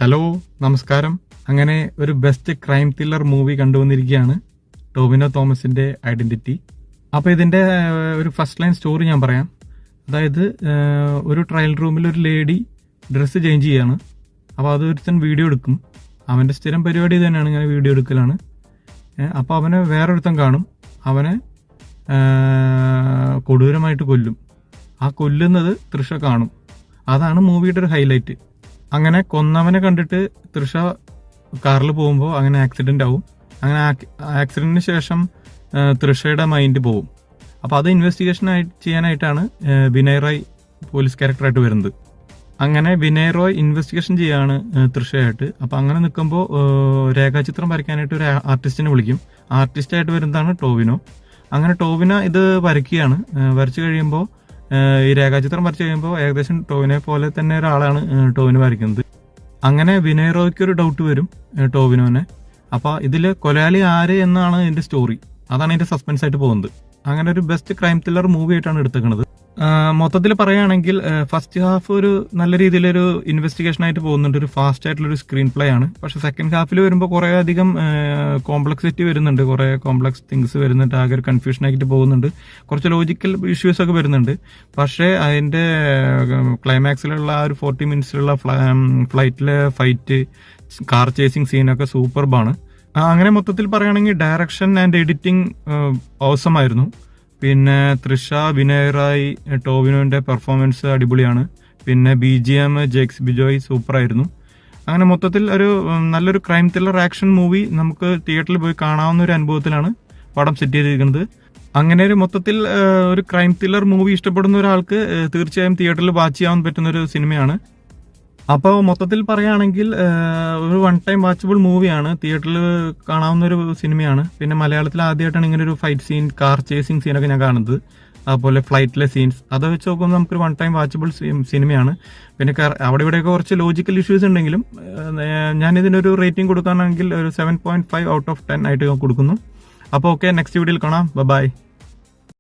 Hello, നമസ്കാരം. അങ്ങനെ ഒരു ബെസ്റ്റ് ക്രൈം ത്രില്ലർ മൂവി കണ്ടുവന്നിരിക്കുകയാണ്, ടോവിനോ തോമസിന്റെ ഐഡന്റിറ്റി. അപ്പോൾ ഇതിന്റെ ഒരു ഫസ്റ്റ് ലൈൻ സ്റ്റോറി ഞാൻ പറയാം. അതായത് ഒരു ട്രയൽ റൂമിൽ ഒരു ലേഡി ഡ്രസ്സ് ചേഞ്ച് ചെയ്യാണ്. അപ്പോൾ അത് ഒരുത്തൻ വീഡിയോ എടുക്കും. അവന്റെ സ്ഥിരം പരിപാടി തന്നെയാണ് ഇങ്ങനെ വീഡിയോ എടുക്കലാണ്. അപ്പോൾ അവനെ വേറൊരുത്തൻ കാണും. അവനെ കൊടൂരമായിട്ട് കൊല്ലും. ആ കൊല്ലുന്നത് തൃഷ കാണും. അതാണ് മൂവിയുടെ ഒരു ഹൈലൈറ്റ്. അങ്ങനെ കൊന്നവനെ കണ്ടിട്ട് തൃഷ കാറിൽ പോകുമ്പോൾ അങ്ങനെ ആക്സിഡന്റ് ആവും. അങ്ങനെ ആക്സിഡന്റിന് ശേഷം തൃഷയുടെ മൈൻഡ് പോവും. അപ്പോൾ അത് ഇൻവെസ്റ്റിഗേഷൻ ചെയ്യാനായിട്ടാണ് വിനയ് റോയ് പോലീസ് ക്യാരക്ടറായിട്ട് വരുന്നത്. അങ്ങനെ വിനയ് റോയ് ഇൻവെസ്റ്റിഗേഷൻ ചെയ്യാണ് തൃഷയായിട്ട്. അപ്പോൾ അങ്ങനെ നിൽക്കുമ്പോൾ രേഖാചിത്രം വരയ്ക്കാനായിട്ട് ഒരു ആർട്ടിസ്റ്റിനെ വിളിക്കും. ആർട്ടിസ്റ്റായിട്ട് വരുന്നതാണ് ടോവിനോ. അങ്ങനെ ടോവിനോ ഇത് വരയ്ക്കുകയാണ്. വരച്ചു കഴിയുമ്പോൾ ഈ രേഖാചിത്രം വരച്ചു കഴിയുമ്പോൾ ഏകദേശം ടോവിനെ പോലെ തന്നെ ഒരാളാണ് ടോവിനോ വരയ്ക്കുന്നത്. അങ്ങനെ വിനയ് റോയ്ക്ക് ഒരു ഡൗട്ട് വരും ടോവിനോനെ. അപ്പോൾ ഇതിൽ കൊലയാളി ആര് എന്നാണ് ഇതിന്റെ സ്റ്റോറി. അതാണ് ഇതിന്റെ സസ്പെൻസ് ആയിട്ട് പോകുന്നത്. അങ്ങനെ ഒരു ബെസ്റ്റ് ക്രൈം ത്രില്ലർ മൂവി ആയിട്ടാണ് എടുത്തേക്കുന്നത്. മൊത്തത്തിൽ പറയുകയാണെങ്കിൽ ഫസ്റ്റ് ഹാഫ് ഒരു നല്ല രീതിയിലൊരു ഇൻവെസ്റ്റിഗേഷൻ ആയിട്ട് പോകുന്നുണ്ട്. ഒരു ഫാസ്റ്റ് ആയിട്ടുള്ളൊരു സ്ക്രീൻ പ്ലേ ആണ്. പക്ഷെ സെക്കൻഡ് ഹാഫിൽ വരുമ്പോൾ കുറേ അധികം കോംപ്ലക്സിറ്റി വരുന്നുണ്ട്. കുറേ കോംപ്ലക്സ് തിങ്സ് വരുന്നുണ്ട്. ആകെ ഒരു കൺഫ്യൂഷൻ ആയിട്ട് പോകുന്നുണ്ട്. കുറച്ച് ലോജിക്കൽ ഇഷ്യൂസ് ഒക്കെ വരുന്നുണ്ട്. പക്ഷേ അതിന്റെ ക്ലൈമാക്സിലുള്ള ആ ഒരു 40 മിനിറ്റ്സിലുള്ള ഫ്ലൈറ്റിലെ ഫൈറ്റ്, കാർ ചേസിങ് സീനൊക്കെ സൂപ്പർബാണ്. അങ്ങനെ മൊത്തത്തിൽ പറയുകയാണെങ്കിൽ ഡയറക്ഷൻ ആൻഡ് എഡിറ്റിംഗ് ഓസമായിരുന്നു. പിന്നെ തൃഷ, വിനയ് റോയ്, ടോവിനോന്റെ പെർഫോമൻസ് അടിപൊളിയാണ്. പിന്നെ BGM ജേക്സ് ബിജോയ് സൂപ്പറായിരുന്നു. അങ്ങനെ മൊത്തത്തിൽ ഒരു നല്ലൊരു ക്രൈം ത്രില്ലർ ആക്ഷൻ മൂവി നമുക്ക് തിയേറ്ററിൽ പോയി കാണാവുന്ന ഒരു അനുഭവത്തിലാണ് പടം സെറ്റ് ചെയ്തിരിക്കുന്നത്. അങ്ങനെ ഒരു മൊത്തത്തിൽ ഒരു ക്രൈം ത്രില്ലർ മൂവി ഇഷ്ടപ്പെടുന്ന ഒരാൾക്ക് തീർച്ചയായും തിയേറ്ററിൽ വാച്ച് ചെയ്യാൻ പറ്റുന്ന ഒരു സിനിമയാണ്. അപ്പോൾ മൊത്തത്തിൽ പറയുകയാണെങ്കിൽ ഒരു വൺ ടൈം വാച്ചബിൾ മൂവിയാണ്. തിയേറ്ററിൽ കാണാവുന്ന ഒരു സിനിമയാണ്. പിന്നെ മലയാളത്തിൽ ആദ്യമായിട്ടാണ് ഇങ്ങനെ ഒരു ഫൈറ്റ് സീൻ, കാർ ചേസിങ് സീനൊക്കെ ഞാൻ കാണുന്നത്. അതുപോലെ ഫ്ലൈറ്റിലെ സീൻസ്, അത് വെച്ച് നോക്കുമ്പോൾ നമുക്കൊരു വൺ ടൈം വാച്ചബിൾ സിനിമയാണ്. പിന്നെ അവിടെ ഇവിടെയൊക്കെ കുറച്ച് ലോജിക്കൽ ഇഷ്യൂസ് ഉണ്ടെങ്കിലും ഞാൻ ഇതിനൊരു റേറ്റിംഗ് കൊടുക്കുകയാണെങ്കിൽ ഒരു 7.5 ഔട്ട് ഓഫ് 10 ആയിട്ട് കൊടുക്കുന്നു. അപ്പോൾ ഓക്കെ, നെക്സ്റ്റ് വീഡിയോയിൽ കാണാം. ബൈ.